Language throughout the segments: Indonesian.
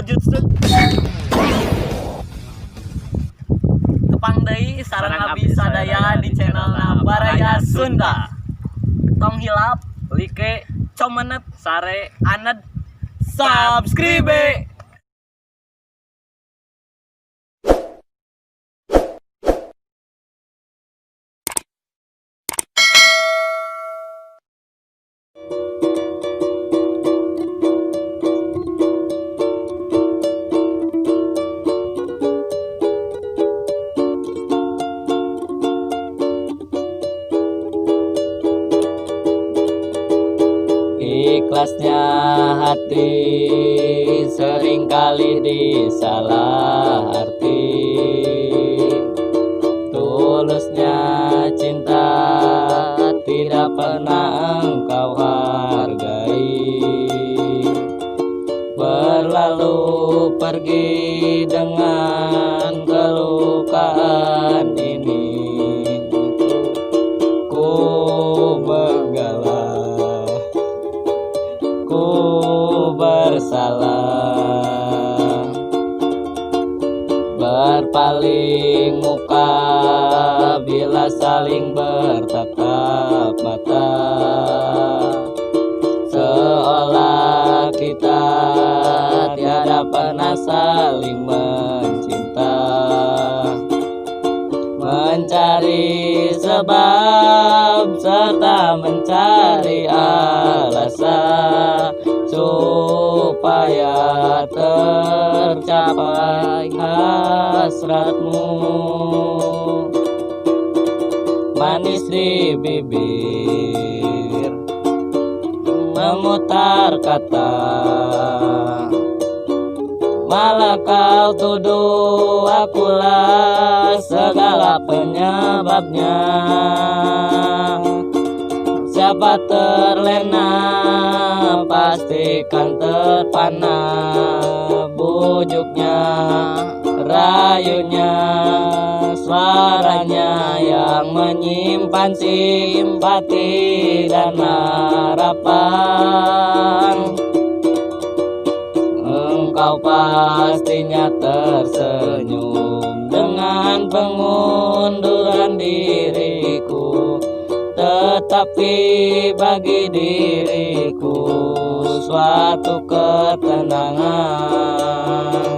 jutsu. Tepang deui sareng abdi sadaya di channelna Baraya Sunda. Tong hilap, like, comenet, sare, aned, subscribe. Ikhlasnya hati seringkali disalah arti, tulusnya cinta tidak pernah engkau hargai. Berlalu pergi dengan kelukaan ini, ku menggalah, ku bersalah. Berpaling muka bila saling bertatap mata, seolah kita tiada pernah saling mencinta. Mencari sebab serta mencari alasan supaya tercapai hasratmu. Manis di bibir memutar kata, malah kau tuduh akulah segala penyebabnya. Siapa terlena pastikan terpana, bujuknya, rayunya, suaranya yang menyimpan simpati dan harapan. Engkau pastinya tersenyum dengan pengunduran diriku, tetapi bagi diriku suatu ketenangan.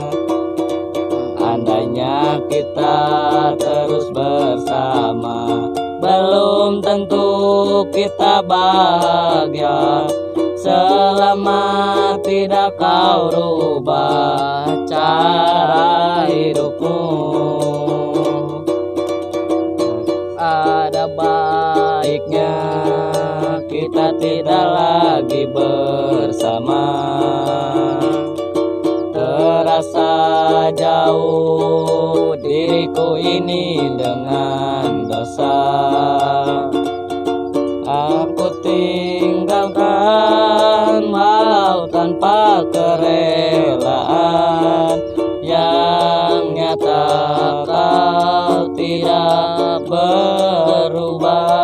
Andainya kita terus bersama, belum tentu kita bahagia selama tidak kau rubah cara hidupmu. Ada baiknya kita tidak lagi bersama. Terasa jauh diriku ini dengan dosa. Aku tinggalkan walau tanpa kerelaan, yang nyata kau tidak berubah.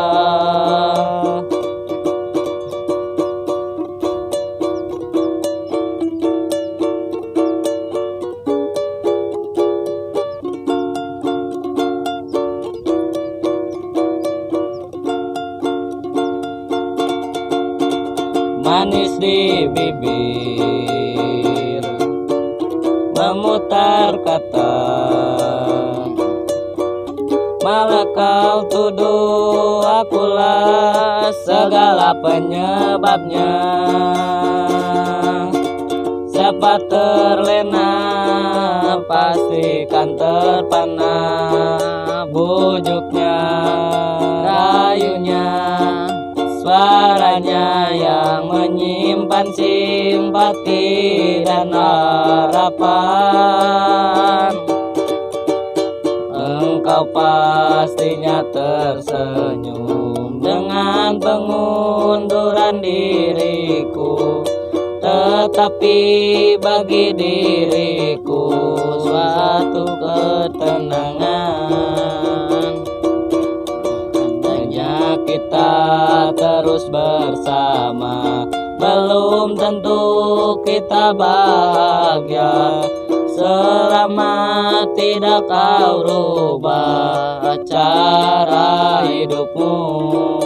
Manis di bibir memutar kata, malah kau tuduh akulah segala penyebabnya. Siapa terlena pastikan terpana, bujuknya, rayunya, suaranya yang menyimpan simpati dan harapan. Engkau pastinya tersenyum dengan pengunduran diriku, tetapi bagi diriku suatu ketenangan. Andainya kita terus bersama, belum tentu kita bahagia selama tidak kau rubah cara hidupmu.